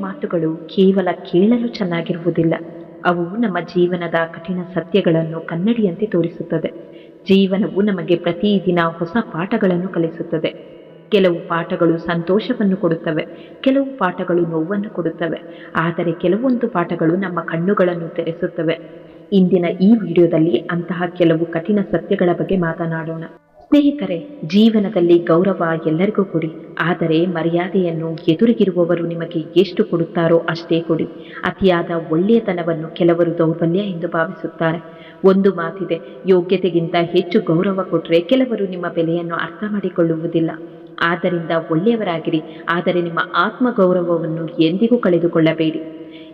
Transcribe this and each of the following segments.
ಮಾತುಗಳು ಕೇವಲ ಕೇಳಲು ಚೆನ್ನಾಗಿರುವುದಿಲ್ಲ, ಅವು ನಮ್ಮ ಜೀವನದ ಕಠಿಣ ಸತ್ಯಗಳನ್ನು ಕನ್ನಡಿಯಂತೆ ತೋರಿಸುತ್ತದೆ. ಜೀವನವು ನಮಗೆ ಪ್ರತಿದಿನ ಹೊಸ ಪಾಠಗಳನ್ನು ಕಲಿಸುತ್ತದೆ. ಕೆಲವು ಪಾಠಗಳು ಸಂತೋಷವನ್ನು ಕೊಡುತ್ತವೆ, ಕೆಲವು ಪಾಠಗಳು ನೋವನ್ನು ಕೊಡುತ್ತವೆ, ಆದರೆ ಕೆಲವೊಂದು ಪಾಠಗಳು ನಮ್ಮ ಕಣ್ಣುಗಳನ್ನು ತೆರೆಸುತ್ತವೆ. ಇಂದಿನ ಈ ವಿಡಿಯೋದಲ್ಲಿ ಅಂತಹ ಕೆಲವು ಕಠಿಣ ಸತ್ಯಗಳ ಬಗ್ಗೆ ಮಾತನಾಡೋಣ. ಸ್ನೇಹಿತರೆ, ಜೀವನದಲ್ಲಿ ಗೌರವ ಎಲ್ಲರಿಗೂ ಕೊಡಿ, ಆದರೆ ಮರ್ಯಾದೆಯನ್ನು ಎದುರಿಗಿರುವವರು ನಿಮಗೆ ಎಷ್ಟು ಕೊಡುತ್ತಾರೋ ಅಷ್ಟೇ ಕೊಡಿ. ಅತಿಯಾದ ಒಳ್ಳೆಯತನವನ್ನು ಕೆಲವರು ದೌರ್ಬಲ್ಯ ಎಂದು ಭಾವಿಸುತ್ತಾರೆ. ಒಂದು ಮಾತಿದೆ, ಯೋಗ್ಯತೆಗಿಂತ ಹೆಚ್ಚು ಗೌರವ ಕೊಟ್ಟರೆ ಕೆಲವರು ನಿಮ್ಮ ಬೆಲೆಯನ್ನು ಅರ್ಥ ಮಾಡಿಕೊಳ್ಳುವುದಿಲ್ಲ. ಆದ್ದರಿಂದ ಒಳ್ಳೆಯವರಾಗಿರಿ, ಆದರೆ ನಿಮ್ಮ ಆತ್ಮಗೌರವವನ್ನು ಎಂದಿಗೂ ಕಳೆದುಕೊಳ್ಳಬೇಡಿ.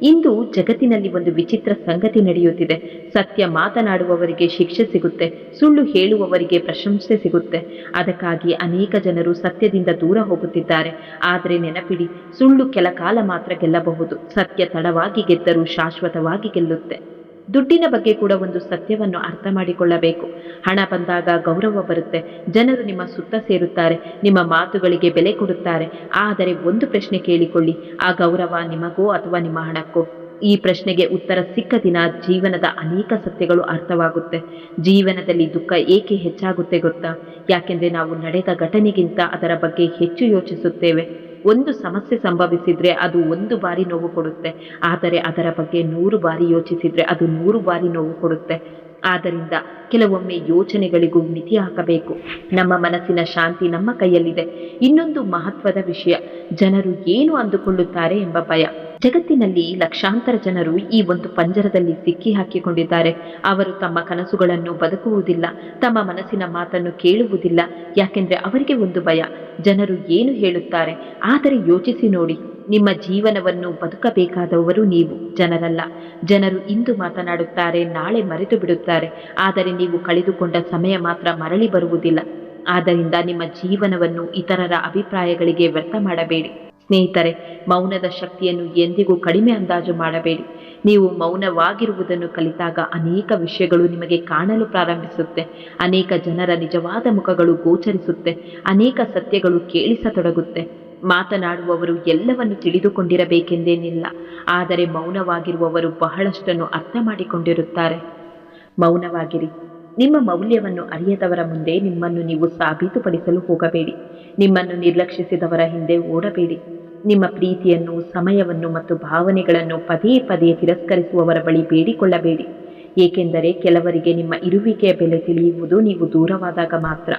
ಇಂದು ಜಗತ್ತಿನಲ್ಲಿ ಒಂದು ವಿಚಿತ್ರ ಸಂಗತಿ ನಡೆಯುತ್ತಿದೆ. ಸತ್ಯ ಮಾತನಾಡುವವರಿಗೆ ಶಿಕ್ಷೆ ಸಿಗುತ್ತೆ, ಸುಳ್ಳು ಹೇಳುವವರಿಗೆ ಪ್ರಶಂಸೆ ಸಿಗುತ್ತೆ. ಅದಕ್ಕಾಗಿ ಅನೇಕ ಜನರು ಸತ್ಯದಿಂದ ದೂರ ಹೋಗುತ್ತಿದ್ದಾರೆ. ಆದರೆ ನೆನಪಿಡಿ, ಸುಳ್ಳು ಕೆಲ ಕಾಲ ಮಾತ್ರ ಗೆಲ್ಲಬಹುದು, ಸತ್ಯ ತಡವಾಗಿ ಗೆದ್ದರೂ ಶಾಶ್ವತವಾಗಿ ಗೆಲ್ಲುತ್ತೆ. ದುಡ್ಡಿನ ಬಗ್ಗೆ ಕೂಡ ಒಂದು ಸತ್ಯವನ್ನು ಅರ್ಥ ಮಾಡಿಕೊಳ್ಳಬೇಕು. ಹಣ ಬಂದಾಗ ಗೌರವ ಬರುತ್ತೆ, ಜನರು ನಿಮ್ಮ ಸುತ್ತ ಸೇರುತ್ತಾರೆ, ನಿಮ್ಮ ಮಾತುಗಳಿಗೆ ಬೆಲೆ ಕೊಡುತ್ತಾರೆ. ಆದರೆ ಒಂದು ಪ್ರಶ್ನೆ ಕೇಳಿಕೊಳ್ಳಿ, ಆ ಗೌರವ ನಿಮಗೋ ಅಥವಾ ನಿಮ್ಮ ಹಣಕ್ಕೋ? ಈ ಪ್ರಶ್ನೆಗೆ ಉತ್ತರ ಸಿಕ್ಕ ದಿನ ಜೀವನದ ಅನೇಕ ಸತ್ಯಗಳು ಅರ್ಥವಾಗುತ್ತೆ. ಜೀವನದಲ್ಲಿ ದುಃಖ ಏಕೆ ಹೆಚ್ಚಾಗುತ್ತೆ ಗೊತ್ತಾ? ಯಾಕೆಂದರೆ ನಾವು ನಡೆದ ಘಟನೆಗಿಂತ ಅದರ ಬಗ್ಗೆ ಹೆಚ್ಚು ಯೋಚಿಸುತ್ತೇವೆ. ಒಂದು ಸಮಸ್ಯೆ ಸಂಭವಿಸಿದರೆ ಅದು 1 ಬಾರಿ ನೋವು ಕೊಡುತ್ತೆ, ಆದರೆ ಅದರ ಬಗ್ಗೆ 100 ಬಾರಿ ಯೋಚಿಸಿದರೆ ಅದು 100 ಬಾರಿ ನೋವು ಕೊಡುತ್ತೆ. ಆದ್ದರಿಂದ ಕೆಲವೊಮ್ಮೆ ಯೋಚನೆಗಳಿಗೂ ಮಿತಿ ಹಾಕಬೇಕು. ನಮ್ಮ ಮನಸ್ಸಿನ ಶಾಂತಿ ನಮ್ಮ ಕೈಯಲ್ಲಿದೆ. ಇನ್ನೊಂದು ಮಹತ್ವದ ವಿಷಯ, ಜನರು ಏನು ಅಂದುಕೊಳ್ಳುತ್ತಾರೆ ಎಂಬ ಭಯ. ಜಗತ್ತಿನಲ್ಲಿ ಲಕ್ಷಾಂತರ ಜನರು ಈ ಒಂದು ಪಂಜರದಲ್ಲಿ ಸಿಕ್ಕಿ ಹಾಕಿಕೊಂಡಿದ್ದಾರೆ. ಅವರು ತಮ್ಮ ಕನಸುಗಳನ್ನು ಬದುಕುವುದಿಲ್ಲ, ತಮ್ಮ ಮನಸ್ಸಿನ ಮಾತನ್ನು ಕೇಳುವುದಿಲ್ಲ. ಯಾಕೆಂದರೆ ಅವರಿಗೆ ಒಂದು ಭಯ, ಜನರು ಏನು ಹೇಳುತ್ತಾರೆ. ಆದರೆ ಯೋಚಿಸಿ ನೋಡಿ, ನಿಮ್ಮ ಜೀವನವನ್ನು ಬದುಕಬೇಕಾದವರು ನೀವು, ಜನರಲ್ಲ. ಜನರು ಇಂದು ಮಾತನಾಡುತ್ತಾರೆ, ನಾಳೆ ಮರೆತು ಬಿಡುತ್ತಾರೆ, ಆದರೆ ನೀವು ಕಳೆದುಕೊಂಡ ಸಮಯ ಮಾತ್ರ ಮರಳಿ ಬರುವುದಿಲ್ಲ. ಆದ್ದರಿಂದ ನಿಮ್ಮ ಜೀವನವನ್ನು ಇತರರ ಅಭಿಪ್ರಾಯಗಳಿಗೆ ವ್ಯರ್ಥ ಮಾಡಬೇಡಿ. ಸ್ನೇಹಿತರೆ, ಮೌನದ ಶಕ್ತಿಯನ್ನು ಎಂದಿಗೂ ಕಡಿಮೆ ಅಂದಾಜು ಮಾಡಬೇಡಿ. ನೀವು ಮೌನವಾಗಿರುವುದನ್ನು ಕಲಿತಾಗ ಅನೇಕ ವಿಷಯಗಳು ನಿಮಗೆ ಕಾಣಲು ಪ್ರಾರಂಭಿಸುತ್ತೆ. ಅನೇಕ ಜನರ ನಿಜವಾದ ಮುಖಗಳು ಗೋಚರಿಸುತ್ತೆ, ಅನೇಕ ಸತ್ಯಗಳು ಕೇಳಿಸತೊಡಗುತ್ತೆ. ಮಾತನಾಡುವವರು ಎಲ್ಲವನ್ನು ತಿಳಿದುಕೊಂಡಿರಬೇಕೆಂದೇನಿಲ್ಲ, ಆದರೆ ಮೌನವಾಗಿರುವವರು ಬಹಳಷ್ಟನ್ನು ಅರ್ಥ ಮಾಡಿಕೊಂಡಿರುತ್ತಾರೆ. ಮೌನವಾಗಿರಿ. ನಿಮ್ಮ ಮೌಲ್ಯವನ್ನು ಅರಿಯದವರ ಮುಂದೆ ನಿಮ್ಮನ್ನು ನೀವು ಸಾಬೀತುಪಡಿಸಲು ಹೋಗಬೇಡಿ. ನಿಮ್ಮನ್ನು ನಿರ್ಲಕ್ಷಿಸಿದವರ ಹಿಂದೆ ಓಡಬೇಡಿ. ನಿಮ್ಮ ಪ್ರೀತಿಯನ್ನು, ಸಮಯವನ್ನು ಮತ್ತು ಭಾವನೆಗಳನ್ನು ಪದೇ ಪದೇ ತಿರಸ್ಕರಿಸುವವರ ಬಳಿ ಬೇಡಿಕೊಳ್ಳಬೇಡಿ. ಏಕೆಂದರೆ ಕೆಲವರಿಗೆ ನಿಮ್ಮ ಇರುವಿಕೆಯ ಬೆಲೆ ತಿಳಿಯುವುದು ನೀವು ದೂರವಾದಾಗ ಮಾತ್ರ.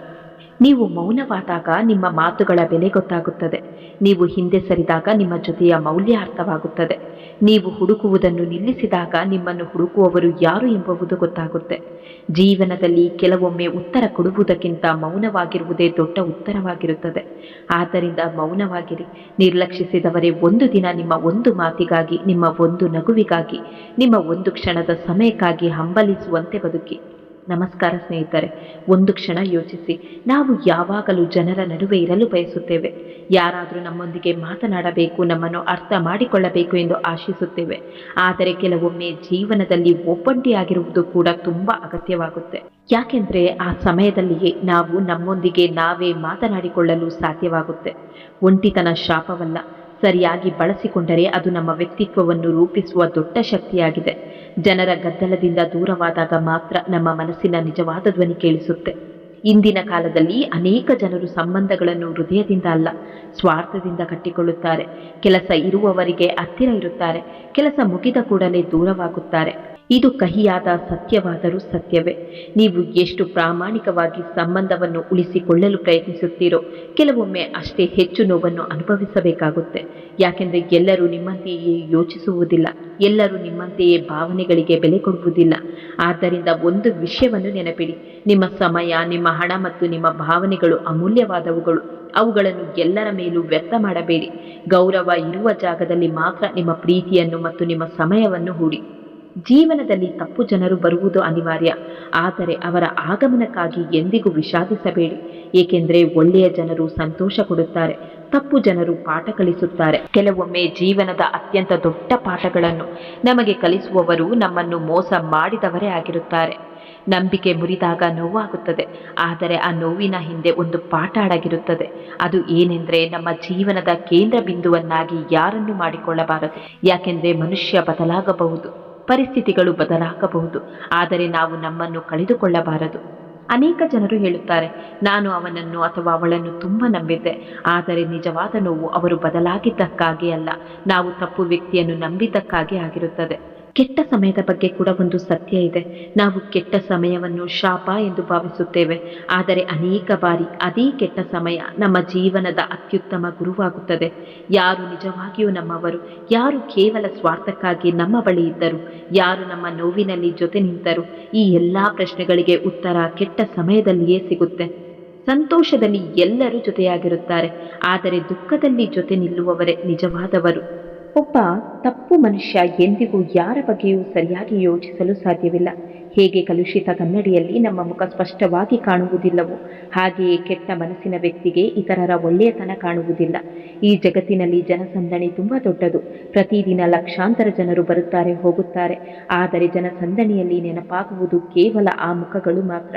ನೀವು ಮೌನವಾದಾಗ ನಿಮ್ಮ ಮಾತುಗಳ ಬೆಲೆ ಗೊತ್ತಾಗುತ್ತದೆ. ನೀವು ಹಿಂದೆ ಸರಿದಾಗ ನಿಮ್ಮ ಜೊತೆಯ ಮೌಲ್ಯ ಅರ್ಥವಾಗುತ್ತದೆ. ನೀವು ಹುಡುಕುವುದನ್ನು ನಿಲ್ಲಿಸಿದಾಗ ನಿಮ್ಮನ್ನು ಹುಡುಕುವವರು ಯಾರು ಎಂಬುದು ಗೊತ್ತಾಗುತ್ತೆ. ಜೀವನದಲ್ಲಿ ಕೆಲವೊಮ್ಮೆ ಉತ್ತರ ಕೊಡುವುದಕ್ಕಿಂತ ಮೌನವಾಗಿರುವುದೇ ದೊಡ್ಡ ಉತ್ತರವಾಗಿರುತ್ತದೆ. ಆದ್ದರಿಂದ ಮೌನವಾಗಿರಿ. ನಿರ್ಲಕ್ಷಿಸಿದವರೇ ಒಂದು ದಿನ ನಿಮ್ಮ ಒಂದು ಮಾತಿಗಾಗಿ, ನಿಮ್ಮ ಒಂದು ನಗುವಿಗಾಗಿ, ನಿಮ್ಮ ಒಂದು ಕ್ಷಣದ ಸಮಯಕ್ಕಾಗಿ ಹಂಬಲಿಸುವಂತೆ ಬದುಕಿ. ನಮಸ್ಕಾರ ಸ್ನೇಹಿತರೆ. ಒಂದು ಕ್ಷಣ ಯೋಚಿಸಿ, ನಾವು ಯಾವಾಗಲೂ ಜನರ ನಡುವೆ ಇರಲು ಬಯಸುತ್ತೇವೆ. ಯಾರಾದರೂ ನಮ್ಮೊಂದಿಗೆ ಮಾತನಾಡಬೇಕು, ನಮ್ಮನ್ನು ಅರ್ಥ ಮಾಡಿಕೊಳ್ಳಬೇಕು ಎಂದು ಆಶಿಸುತ್ತೇವೆ. ಆದರೆ ಕೆಲವೊಮ್ಮೆ ಜೀವನದಲ್ಲಿ ಒಬ್ಬಂಟಿಯಾಗಿರುವುದು ಕೂಡ ತುಂಬ ಅಗತ್ಯವಾಗುತ್ತೆ. ಯಾಕೆಂದರೆ ಆ ಸಮಯದಲ್ಲಿಯೇ ನಾವು ನಮ್ಮೊಂದಿಗೆ ನಾವೇ ಮಾತನಾಡಿಕೊಳ್ಳಲು ಸಾಧ್ಯವಾಗುತ್ತೆ. ಒಂಟಿತನ ಶಾಪವಲ್ಲ, ಸರಿಯಾಗಿ ಬಳಸಿಕೊಂಡರೆ ಅದು ನಮ್ಮ ವ್ಯಕ್ತಿತ್ವವನ್ನು ರೂಪಿಸುವ ದೊಡ್ಡ ಶಕ್ತಿಯಾಗಿದೆ. ಜನರ ಗದ್ದಲದಿಂದ ದೂರವಾದಾಗ ಮಾತ್ರ ನಮ್ಮ ಮನಸ್ಸಿನ ನಿಜವಾದ ಧ್ವನಿ ಕೇಳಿಸುತ್ತೆ. ಇಂದಿನ ಕಾಲದಲ್ಲಿ ಅನೇಕ ಜನರು ಸಂಬಂಧಗಳನ್ನು ಹೃದಯದಿಂದ ಅಲ್ಲ, ಸ್ವಾರ್ಥದಿಂದ ಕಟ್ಟಿಕೊಳ್ಳುತ್ತಾರೆ. ಕೆಲಸ ಇರುವವರಿಗೆ ಹತ್ತಿರ ಇರುತ್ತಾರೆ, ಕೆಲಸ ಮುಗಿದ ಕೂಡಲೇ ದೂರವಾಗುತ್ತಾರೆ. ಇದು ಕಹಿಯಾದ ಸತ್ಯವಾದರೂ ಸತ್ಯವೇ. ನೀವು ಎಷ್ಟು ಪ್ರಾಮಾಣಿಕವಾಗಿ ಸಂಬಂಧವನ್ನು ಉಳಿಸಿಕೊಳ್ಳಲು ಪ್ರಯತ್ನಿಸುತ್ತೀರೋ ಕೆಲವೊಮ್ಮೆ ಅಷ್ಟೇ ಹೆಚ್ಚು ನೋವನ್ನು ಅನುಭವಿಸಬೇಕಾಗುತ್ತೆ. ಯಾಕೆಂದರೆ ಎಲ್ಲರೂ ನಿಮ್ಮಂತೆಯೇ ಯೋಚಿಸುವುದಿಲ್ಲ, ಎಲ್ಲರೂ ನಿಮ್ಮಂತೆಯೇ ಭಾವನೆಗಳಿಗೆ ಬೆಲೆ ಕೊಡುವುದಿಲ್ಲ. ಆದ್ದರಿಂದ ಒಂದು ವಿಷಯವನ್ನು ನೆನಪಿಡಿ, ನಿಮ್ಮ ಸಮಯ, ನಿಮ್ಮ ಹಣ ಮತ್ತು ನಿಮ್ಮ ಭಾವನೆಗಳು ಅಮೂಲ್ಯವಾದವುಗಳು. ಅವುಗಳನ್ನು ಎಲ್ಲರ ಮೇಲೂ ವ್ಯರ್ಥ ಮಾಡಬೇಡಿ. ಗೌರವ ಇರುವ ಜಾಗದಲ್ಲಿ ಮಾತ್ರ ನಿಮ್ಮ ಪ್ರೀತಿಯನ್ನು ಮತ್ತು ನಿಮ್ಮ ಸಮಯವನ್ನು ಹೂಡಿ. ಜೀವನದಲ್ಲಿ ತಪ್ಪು ಜನರು ಬರುವುದು ಅನಿವಾರ್ಯ, ಆದರೆ ಅವರ ಆಗಮನಕ್ಕಾಗಿ ಎಂದಿಗೂ ವಿಷಾದಿಸಬೇಡಿ. ಏಕೆಂದರೆ ಒಳ್ಳೆಯ ಜನರು ಸಂತೋಷ ಕೊಡುತ್ತಾರೆ, ತಪ್ಪು ಜನರು ಪಾಠ ಕಲಿಸುತ್ತಾರೆ. ಕೆಲವೊಮ್ಮೆ ಜೀವನದ ಅತ್ಯಂತ ದೊಡ್ಡ ಪಾಠಗಳನ್ನು ನಮಗೆ ಕಲಿಸುವವರು ನಮ್ಮನ್ನು ಮೋಸ ಮಾಡಿದವರೇ ಆಗಿರುತ್ತಾರೆ. ನಂಬಿಕೆ ಮುರಿದಾಗ ನೋವಾಗುತ್ತದೆ, ಆದರೆ ಆ ನೋವಿನ ಹಿಂದೆ ಒಂದು ಪಾಠ ಅಡಗಿರುತ್ತದೆ. ಅದು ಏನೆಂದರೆ, ನಮ್ಮ ಜೀವನದ ಕೇಂದ್ರ ಬಿಂದುವನ್ನಾಗಿ ಯಾರನ್ನು ಮಾಡಿಕೊಳ್ಳಬಾರದು. ಯಾಕೆಂದರೆ ಮನುಷ್ಯ ಬದಲಾಗಬಹುದು, ಪರಿಸ್ಥಿತಿಗಳು ಬದಲಾಗಬಹುದು, ಆದರೆ ನಾವು ನಮ್ಮನ್ನು ಕಳೆದುಕೊಳ್ಳಬಾರದು. ಅನೇಕ ಜನರು ಹೇಳುತ್ತಾರೆ, ನಾನು ಅವನನ್ನು ಅಥವಾ ಅವಳನ್ನು ತುಂಬ ನಂಬಿದ್ದೆ, ಆದರೆ ನಿಜವಾದ ನೋವು ಅವರು ಬದಲಾಗಿದ್ದಕ್ಕಾಗಿ ಅಲ್ಲ, ನಾವು ತಪ್ಪು ವ್ಯಕ್ತಿಯನ್ನು ನಂಬಿದ್ದಕ್ಕಾಗಿ ಆಗಿರುತ್ತದೆ. ಕೆಟ್ಟ ಸಮಯದ ಬಗ್ಗೆ ಕೂಡ ಒಂದು ಸತ್ಯ ಇದೆ. ನಾವು ಕೆಟ್ಟ ಸಮಯವನ್ನು ಶಾಪ ಎಂದು ಭಾವಿಸುತ್ತೇವೆ, ಆದರೆ ಅನೇಕ ಬಾರಿ ಅದೇ ಕೆಟ್ಟ ಸಮಯ ನಮ್ಮ ಜೀವನದ ಅತ್ಯುತ್ತಮ ಗುರುವಾಗುತ್ತದೆ. ಯಾರು ನಿಜವಾಗಿಯೂ ನಮ್ಮವರು, ಯಾರು ಕೇವಲ ಸ್ವಾರ್ಥಕ್ಕಾಗಿ ನಮ್ಮ ಬಳಿ ಇದ್ದರು, ಯಾರು ನಮ್ಮ ನೋವಿನಲ್ಲಿ ಜೊತೆ ನಿಂತರು, ಈ ಎಲ್ಲ ಪ್ರಶ್ನೆಗಳಿಗೆ ಉತ್ತರ ಕೆಟ್ಟ ಸಮಯದಲ್ಲಿಯೇ ಸಿಗುತ್ತೆ. ಸಂತೋಷದಲ್ಲಿ ಎಲ್ಲರೂ ಜೊತೆಯಾಗಿರುತ್ತಾರೆ, ಆದರೆ ದುಃಖದಲ್ಲಿ ಜೊತೆ ನಿಲ್ಲುವವರೇ ನಿಜವಾದವರು. ಒಬ್ಬ ತಪ್ಪು ಮನುಷ್ಯ ಎಂದಿಗೂ ಯಾರ ಬಗ್ಗೆಯೂ ಸರಿಯಾಗಿ ಯೋಚಿಸಲು ಸಾಧ್ಯವಿಲ್ಲ. ಹೇಗೆ ಕಲುಷಿತ ಕನ್ನಡಿಯಲ್ಲಿ ನಮ್ಮ ಮುಖ ಸ್ಪಷ್ಟವಾಗಿ ಕಾಣುವುದಿಲ್ಲವೋ, ಹಾಗೆಯೇ ಕೆಟ್ಟ ಮನಸ್ಸಿನ ವ್ಯಕ್ತಿಗೆ ಇತರರ ಒಳ್ಳೆಯತನ ಕಾಣುವುದಿಲ್ಲ. ಈ ಜಗತ್ತಿನಲ್ಲಿ ಜನಸಂದಣಿ ತುಂಬ ದೊಡ್ಡದು. ಪ್ರತಿದಿನ ಲಕ್ಷಾಂತರ ಜನರು ಬರುತ್ತಾರೆ, ಹೋಗುತ್ತಾರೆ, ಆದರೆ ಜನಸಂದಣಿಯಲ್ಲಿ ನೆನಪಾಗುವುದು ಕೇವಲ ಆ ಮುಖಗಳು ಮಾತ್ರ.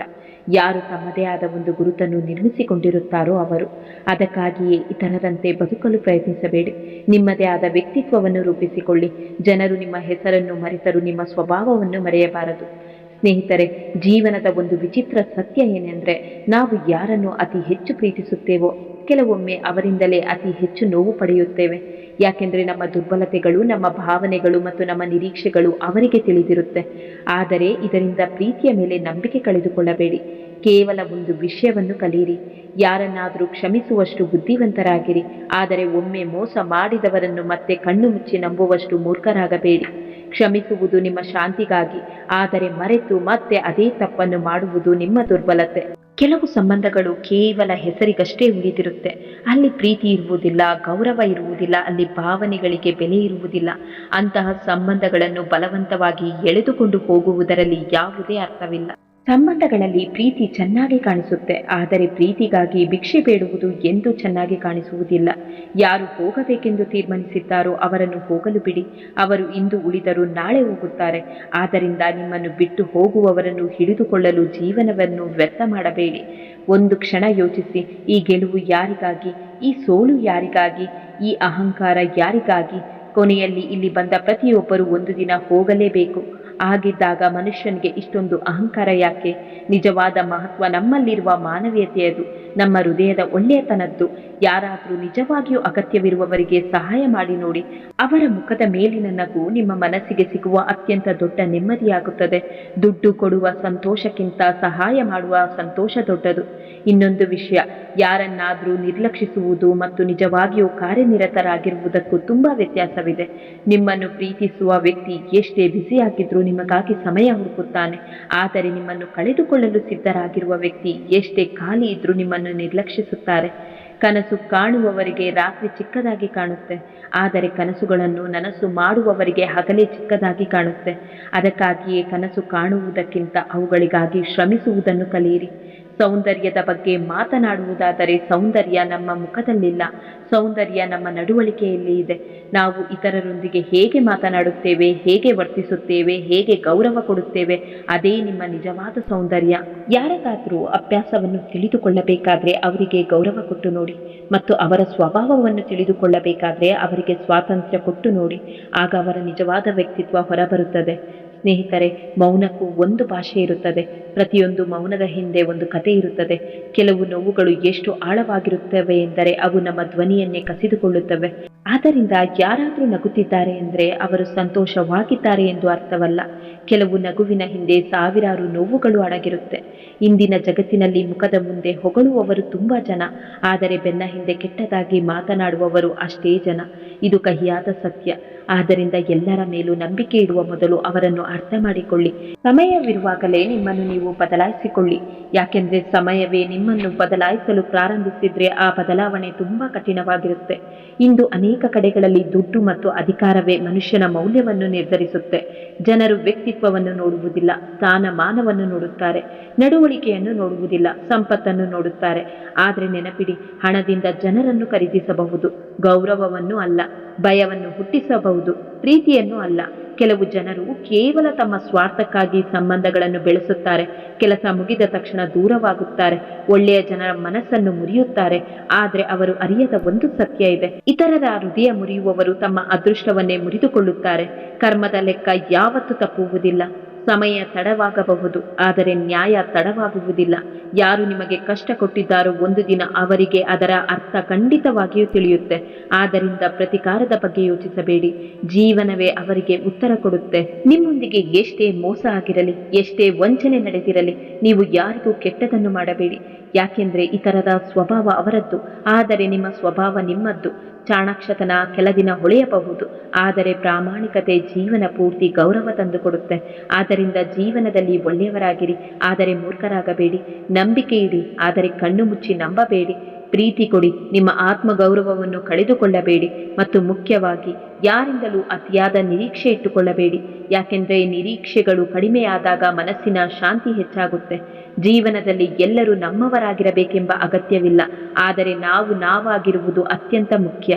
ಯಾರು ತಮ್ಮದೇ ಆದ ಒಂದು ಗುರುತನ್ನು ನಿರ್ಮಿಸಿಕೊಂಡಿರುತ್ತಾರೋ ಅವರು. ಅದಕ್ಕಾಗಿಯೇ ಇತರರಂತೆ ಬದುಕಲು ಪ್ರಯತ್ನಿಸಬೇಡಿ. ನಿಮ್ಮದೇ ಆದ ವ್ಯಕ್ತಿತ್ವವನ್ನು ರೂಪಿಸಿಕೊಳ್ಳಿ. ಜನರು ನಿಮ್ಮ ಹೆಸರನ್ನು ಮರೆತರೂ ನಿಮ್ಮ ಸ್ವಭಾವವನ್ನು ಮರೆಯಬಾರದು. ಸ್ನೇಹಿತರೆ, ಜೀವನದ ಒಂದು ವಿಚಿತ್ರ ಸತ್ಯ ಏನೆಂದರೆ, ನಾವು ಯಾರನ್ನು ಅತಿ ಹೆಚ್ಚು ಪ್ರೀತಿಸುತ್ತೇವೋ ಕೆಲವೊಮ್ಮೆ ಅವರಿಂದಲೇ ಅತಿ ಹೆಚ್ಚು ನೋವು ಪಡೆಯುತ್ತೇವೆ. ಯಾಕೆಂದರೆ ನಮ್ಮ ದುರ್ಬಲತೆಗಳು, ನಮ್ಮ ಭಾವನೆಗಳು ಮತ್ತು ನಮ್ಮ ನಿರೀಕ್ಷೆಗಳು ಅವರಿಗೆ ತಿಳಿದಿರುತ್ತೆ. ಆದರೆ ಇದರಿಂದ ಪ್ರೀತಿಯ ಮೇಲೆ ನಂಬಿಕೆ ಕಳೆದುಕೊಳ್ಳಬೇಡಿ. ಕೇವಲ ಒಂದು ವಿಷಯವನ್ನು ಕಲಿಯಿರಿ. ಯಾರನ್ನಾದರೂ ಕ್ಷಮಿಸುವಷ್ಟು ಬುದ್ಧಿವಂತರಾಗಿರಿ, ಆದರೆ ಒಮ್ಮೆ ಮೋಸ ಮಾಡಿದವರನ್ನು ಮತ್ತೆ ಕಣ್ಣು ಮುಚ್ಚಿ ನಂಬುವಷ್ಟು ಮೂರ್ಖರಾಗಬೇಡಿ. ಕ್ಷಮಿಸುವುದು ನಿಮ್ಮ ಶಾಂತಿಗಾಗಿ, ಆದರೆ ಮರೆತು ಮತ್ತೆ ಅದೇ ತಪ್ಪನ್ನು ಮಾಡುವುದು ನಿಮ್ಮ ದುರ್ಬಲತೆ. ಕೆಲವು ಸಂಬಂಧಗಳು ಕೇವಲ ಹೆಸರಿಗಷ್ಟೇ ಉಳಿದಿರುತ್ತೆ. ಅಲ್ಲಿ ಪ್ರೀತಿ ಇರುವುದಿಲ್ಲ, ಗೌರವ ಇರುವುದಿಲ್ಲ, ಅಲ್ಲಿ ಭಾವನೆಗಳಿಗೆ ಬೆಲೆ ಇರುವುದಿಲ್ಲ. ಅಂತಹ ಸಂಬಂಧಗಳನ್ನು ಬಲವಂತವಾಗಿ ಎಳೆದುಕೊಂಡು ಹೋಗುವುದರಲ್ಲಿ ಯಾವುದೇ ಅರ್ಥವಿಲ್ಲ. ಸಂಬಂಧಗಳಲ್ಲಿ ಪ್ರೀತಿ ಚೆನ್ನಾಗಿ ಕಾಣಿಸುತ್ತೆ, ಆದರೆ ಪ್ರೀತಿಗಾಗಿ ಭಿಕ್ಷೆ ಬೇಡುವುದು ಎಂದೂ ಚೆನ್ನಾಗಿ ಕಾಣಿಸುವುದಿಲ್ಲ. ಯಾರು ಹೋಗಬೇಕೆಂದು ತೀರ್ಮಾನಿಸಿದ್ದಾರೋ ಅವರನ್ನು ಹೋಗಲು ಬಿಡಿ. ಅವರು ಇಂದು ಉಳಿದರೂ ನಾಳೆ ಹೋಗುತ್ತಾರೆ. ಆದ್ದರಿಂದ ನಿಮ್ಮನ್ನು ಬಿಟ್ಟು ಹೋಗುವವರನ್ನು ಹಿಡಿದುಕೊಳ್ಳಲು ಜೀವನವನ್ನು ವ್ಯರ್ಥ ಮಾಡಬೇಡಿ. ಒಂದು ಕ್ಷಣ ಯೋಚಿಸಿ, ಈ ಗೆಲುವು ಯಾರಿಗಾಗಿ, ಈ ಸೋಲು ಯಾರಿಗಾಗಿ, ಈ ಅಹಂಕಾರ ಯಾರಿಗಾಗಿ? ಕೊನೆಯಲ್ಲಿ ಇಲ್ಲಿ ಬಂದ ಪ್ರತಿಯೊಬ್ಬರೂ ಒಂದು ದಿನ ಹೋಗಲೇಬೇಕು. ಆಗಿದ್ದಾಗ ಮನುಷ್ಯನಿಗೆ ಇಷ್ಟೊಂದು ಅಹಂಕಾರ ಯಾಕೆ? ನಿಜವಾದ ಮಹತ್ವ ನಮ್ಮಲ್ಲಿರುವ ಮಾನವೀಯತೆಯದು, ನಮ್ಮ ಹೃದಯದ ಒಳ್ಳೆಯತನದ್ದು. ಯಾರಾದರೂ ನಿಜವಾಗಿಯೂ ಅಗತ್ಯವಿರುವವರಿಗೆ ಸಹಾಯ ಮಾಡಿ ನೋಡಿ. ಅವರ ಮುಖದ ಮೇಲಿನ ನಗು ನಿಮ್ಮ ಮನಸ್ಸಿಗೆ ಸಿಗುವ ಅತ್ಯಂತ ದೊಡ್ಡ ನೆಮ್ಮದಿಯಾಗುತ್ತದೆ. ದುಡ್ಡು ಕೊಡುವ ಸಂತೋಷಕ್ಕಿಂತ ಸಹಾಯ ಮಾಡುವ ಸಂತೋಷ ದೊಡ್ಡದು. ಇನ್ನೊಂದು ವಿಷಯ, ಯಾರನ್ನಾದರೂ ನಿರ್ಲಕ್ಷಿಸುವುದು ಮತ್ತು ನಿಜವಾಗಿಯೂ ಕಾರ್ಯನಿರತರಾಗಿರುವುದಕ್ಕೂ ತುಂಬ ವ್ಯತ್ಯಾಸವಿದೆ. ನಿಮ್ಮನ್ನು ಪ್ರೀತಿಸುವ ವ್ಯಕ್ತಿ ಎಷ್ಟೇ ಬ್ಯುಸಿಯಾಗಿದ್ರೂ ನಿಮಗಾಗಿ ಸಮಯ ಹುಡುಕುತ್ತಾನೆ, ಆದರೆ ನಿಮ್ಮನ್ನು ಕಳೆದುಕೊಳ್ಳಲು ಸಿದ್ಧರಾಗಿರುವ ವ್ಯಕ್ತಿ ಎಷ್ಟೇ ಖಾಲಿ ಇದ್ರೂ ನಿಮ್ಮನ್ನು ನಿರ್ಲಕ್ಷಿಸುತ್ತಾರೆ. ಕನಸು ಕಾಣುವವರಿಗೆ ರಾತ್ರಿ ಚಿಕ್ಕದಾಗಿ ಕಾಣುತ್ತೆ, ಆದರೆ ಕನಸುಗಳನ್ನು ನನಸು ಮಾಡುವವರಿಗೆ ಹಗಲೇ ಚಿಕ್ಕದಾಗಿ ಕಾಣುತ್ತೆ. ಅದಕ್ಕಾಗಿಯೇ ಕನಸು ಕಾಣುವುದಕ್ಕಿಂತ ಅವುಗಳಿಗಾಗಿ ಶ್ರಮಿಸುವುದನ್ನು ಕಲಿಯಿರಿ. ಸೌಂದರ್ಯದ ಬಗ್ಗೆ ಮಾತನಾಡುವುದಾದರೆ, ಸೌಂದರ್ಯ ನಮ್ಮ ಮುಖದಲ್ಲಿಲ್ಲ, ಸೌಂದರ್ಯ ನಮ್ಮ ನಡವಳಿಕೆಯಲ್ಲಿ ಇದೆ. ನಾವು ಇತರರೊಂದಿಗೆ ಹೇಗೆ ಮಾತನಾಡುತ್ತೇವೆ, ಹೇಗೆ ವರ್ತಿಸುತ್ತೇವೆ, ಹೇಗೆ ಗೌರವ ಕೊಡುತ್ತೇವೆ, ಅದೇ ನಿಮ್ಮ ನಿಜವಾದ ಸೌಂದರ್ಯ. ಯಾರಿಗಾದರೂ ಅಭ್ಯಾಸವನ್ನು ತಿಳಿದುಕೊಳ್ಳಬೇಕಾದ್ರೆ ಅವರಿಗೆ ಗೌರವ ಕೊಟ್ಟು ನೋಡಿ, ಮತ್ತು ಅವರ ಸ್ವಭಾವವನ್ನು ತಿಳಿದುಕೊಳ್ಳಬೇಕಾದ್ರೆ ಅವರಿಗೆ ಸ್ವಾತಂತ್ರ್ಯ ಕೊಟ್ಟು ನೋಡಿ. ಆಗ ಅವರ ನಿಜವಾದ ವ್ಯಕ್ತಿತ್ವ ಹೊರಬರುತ್ತದೆ. ಸ್ನೇಹಿತರೆ, ಮೌನಕ್ಕೂ ಒಂದು ಭಾಷೆ ಇರುತ್ತದೆ. ಪ್ರತಿಯೊಂದು ಮೌನದ ಹಿಂದೆ ಒಂದು ಕತೆ ಇರುತ್ತದೆ. ಕೆಲವು ನೋವುಗಳು ಎಷ್ಟು ಆಳವಾಗಿರುತ್ತವೆ ಎಂದರೆ ಅವು ನಮ್ಮ ಧ್ವನಿಯನ್ನೇ ಕಸಿದುಕೊಳ್ಳುತ್ತವೆ. ಆದ್ದರಿಂದ ಯಾರಾದರೂ ನಗುತ್ತಿದ್ದಾರೆ ಎಂದರೆ ಅವರು ಸಂತೋಷವಾಗಿದ್ದಾರೆ ಎಂದು ಅರ್ಥವಲ್ಲ. ಕೆಲವು ನಗುವಿನ ಹಿಂದೆ ಸಾವಿರಾರು ನೋವುಗಳು ಅಡಗಿರುತ್ತೆ. ಇಂದಿನ ಜಗತ್ತಿನಲ್ಲಿ ಮುಖದ ಮುಂದೆ ಹೊಗಳುವವರು ತುಂಬ ಜನ, ಆದರೆ ಬೆನ್ನ ಹಿಂದೆ ಕೆಟ್ಟದಾಗಿ ಮಾತನಾಡುವವರು ಅಷ್ಟೇ ಜನ. ಇದು ಕಹಿಯಾದ ಸತ್ಯ. ಆದ್ದರಿಂದ ಎಲ್ಲರ ಮೇಲೂ ನಂಬಿಕೆ ಇಡುವ ಮೊದಲು ಅವರನ್ನು ಅರ್ಥ ಮಾಡಿಕೊಳ್ಳಿ. ಸಮಯವಿರುವಾಗಲೇ ನಿಮ್ಮನ್ನು ನೀವು ಬದಲಾಯಿಸಿಕೊಳ್ಳಿ. ಯಾಕೆಂದರೆ ಸಮಯವೇ ನಿಮ್ಮನ್ನು ಬದಲಾಯಿಸಲು ಪ್ರಾರಂಭಿಸಿದ್ರೆ ಆ ಬದಲಾವಣೆ ತುಂಬಾ ಕಠಿಣವಾಗಿರುತ್ತೆ. ಇಂದು ಅನೇಕ ಕಡೆಗಳಲ್ಲಿ ದುಡ್ಡು ಮತ್ತು ಅಧಿಕಾರವೇ ಮನುಷ್ಯನ ಮೌಲ್ಯವನ್ನು ನಿರ್ಧರಿಸುತ್ತೆ. ಜನರು ವ್ಯಕ್ತಿತ್ವವನ್ನು ನೋಡುವುದಿಲ್ಲ, ಸ್ಥಾನಮಾನವನ್ನು ನೋಡುತ್ತಾರೆ. ನಡವಳಿಕೆಯನ್ನು ನೋಡುವುದಿಲ್ಲ, ಸಂಪತ್ತನ್ನು ನೋಡುತ್ತಾರೆ. ಆದರೆ ನೆನಪಿಡಿ, ಹಣದಿಂದ ಜನರನ್ನು ಖರೀದಿಸಬಹುದು, ಗೌರವವನ್ನು ಅಲ್ಲ. ಭಯವನ್ನು ಹುಟ್ಟಿಸಬಹುದು, ಪ್ರೀತಿಯನ್ನು ಅಲ್ಲ. ಕೆಲವು ಜನರು ಕೇವಲ ತಮ್ಮ ಸ್ವಾರ್ಥಕ್ಕಾಗಿ ಸಂಬಂಧಗಳನ್ನು ಬೆಳೆಸುತ್ತಾರೆ. ಕೆಲಸ ಮುಗಿದ ತಕ್ಷಣ ದೂರವಾಗುತ್ತಾರೆ. ಒಳ್ಳೆಯ ಜನರ ಮನಸ್ಸನ್ನು ಮುರಿಯುತ್ತಾರೆ. ಆದರೆ ಅವರು ಅರಿಯದ ಒಂದು ಸತ್ಯ ಇದೆ. ಇತರರ ಹೃದಯ ಮುರಿಯುವವರು ತಮ್ಮ ಅದೃಷ್ಟವನ್ನೇ ಮುರಿದುಕೊಳ್ಳುತ್ತಾರೆ. ಕರ್ಮದ ಲೆಕ್ಕ ಯಾವತ್ತೂ ತಪ್ಪುವುದಿಲ್ಲ. ಸಮಯ ತಡವಾಗಬಹುದು, ಆದರೆ ನ್ಯಾಯ ತಡವಾಗುವುದಿಲ್ಲ. ಯಾರು ನಿಮಗೆ ಕಷ್ಟ ಕೊಟ್ಟಿದ್ದಾರೋ ಒಂದು ದಿನ ಅವರಿಗೆ ಅದರ ಅರ್ಥ ಖಂಡಿತವಾಗಿಯೂ ತಿಳಿಯುತ್ತೆ. ಆದ್ದರಿಂದ ಪ್ರತಿಕಾರದ ಬಗ್ಗೆ ಯೋಚಿಸಬೇಡಿ. ಜೀವನವೇ ಅವರಿಗೆ ಉತ್ತರ ಕೊಡುತ್ತೆ. ನಿಮ್ಮೊಂದಿಗೆ ಎಷ್ಟೇ ಮೋಸ ಆಗಿರಲಿ, ಎಷ್ಟೇ ವಂಚನೆ ನಡೆದಿರಲಿ, ನೀವು ಯಾರಿಗೂ ಕೆಟ್ಟದನ್ನು ಮಾಡಬೇಡಿ. ಯಾಕೆಂದ್ರೆ ಇತರರ ಸ್ವಭಾವ ಅವರದ್ದು, ಆದರೆ ನಿಮ್ಮ ಸ್ವಭಾವ ನಿಮ್ಮದ್ದು. ಚಾಣಾಕ್ಷತನ ಕೆಲ ದಿನ ಹೊಳೆಯಬಹುದು, ಆದರೆ ಪ್ರಾಮಾಣಿಕತೆ ಜೀವನ ಪೂರ್ತಿ ಗೌರವ ತಂದುಕೊಡುತ್ತೆ. ಆದ್ದರಿಂದ ಜೀವನದಲ್ಲಿ ಒಳ್ಳೆಯವರಾಗಿರಿ, ಆದರೆ ಮೂರ್ಖರಾಗಬೇಡಿ. ನಂಬಿಕೆ ಇಡಿ, ಆದರೆ ಕಣ್ಣು ಮುಚ್ಚಿ ನಂಬಬೇಡಿ. ಪ್ರೀತಿ ಕೊಡಿ, ನಿಮ್ಮ ಆತ್ಮಗೌರವವನ್ನು ಕಳೆದುಕೊಳ್ಳಬೇಡಿ. ಮತ್ತು ಮುಖ್ಯವಾಗಿ ಯಾರಿಂದಲೂ ಅತಿಯಾದ ನಿರೀಕ್ಷೆ ಇಟ್ಟುಕೊಳ್ಳಬೇಡಿ. ಯಾಕೆಂದ್ರೆ ನಿರೀಕ್ಷೆಗಳು ಕಡಿಮೆಯಾದಾಗ ಮನಸ್ಸಿನ ಶಾಂತಿ ಹೆಚ್ಚಾಗುತ್ತೆ. ಜೀವನದಲ್ಲಿ ಎಲ್ಲರೂ ನಮ್ಮವರಾಗಿರಬೇಕೆಂಬ ಅಗತ್ಯವಿಲ್ಲ, ಆದರೆ ನಾವು ನಾವಾಗಿರುವುದು ಅತ್ಯಂತ ಮುಖ್ಯ.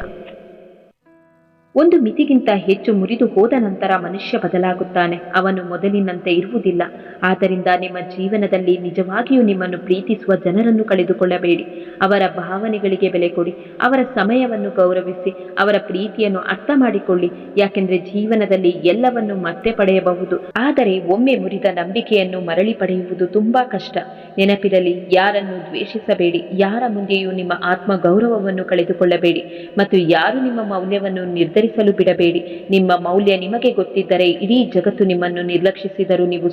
ಒಂದು ಮಿತಿಗಿಂತ ಹೆಚ್ಚು ಮುರಿದು ಹೋದ ನಂತರ ಮನುಷ್ಯ ಬದಲಾಗುತ್ತಾನೆ. ಅವನು ಮೊದಲಿನಂತೆ ಇರುವುದಿಲ್ಲ. ಆದ್ದರಿಂದ ನಿಮ್ಮ ಜೀವನದಲ್ಲಿ ನಿಜವಾಗಿಯೂ ನಿಮ್ಮನ್ನು ಪ್ರೀತಿಸುವ ಜನರನ್ನು ಕಳೆದುಕೊಳ್ಳಬೇಡಿ. ಅವರ ಭಾವನೆಗಳಿಗೆ ಬೆಲೆ ಕೊಡಿ, ಅವರ ಸಮಯವನ್ನು ಗೌರವಿಸಿ, ಅವರ ಪ್ರೀತಿಯನ್ನು ಅರ್ಥ ಮಾಡಿಕೊಳ್ಳಿ. ಯಾಕೆಂದ್ರೆ ಜೀವನದಲ್ಲಿ ಎಲ್ಲವನ್ನು ಮತ್ತೆ ಪಡೆಯಬಹುದು, ಆದರೆ ಒಮ್ಮೆ ಮುರಿದ ನಂಬಿಕೆಯನ್ನು ಮರಳಿ ಪಡೆಯುವುದು ತುಂಬಾ ಕಷ್ಟ. ನೆನಪಿರಲಿ, ಯಾರನ್ನು ದ್ವೇಷಿಸಬೇಡಿ, ಯಾರ ಮುಂದೆಯೂ ನಿಮ್ಮ ಆತ್ಮ ಗೌರವವನ್ನು ಕಳೆದುಕೊಳ್ಳಬೇಡಿ, ಮತ್ತು ಯಾರು ನಿಮ್ಮ ಮೌಲ್ಯವನ್ನು ನಿರ್ಧರಿಸಲು ಬಿಡಬೇಡಿ. ನಿಮ್ಮ ಮೌಲ್ಯ ನಿಮಗೆ ಗೊತ್ತಿದ್ದರೆ ಇಡೀ ಜಗತ್ತು ನಿಮ್ಮನ್ನು ನಿರ್ಲಕ್ಷಿಸಿದರೂ ನೀವು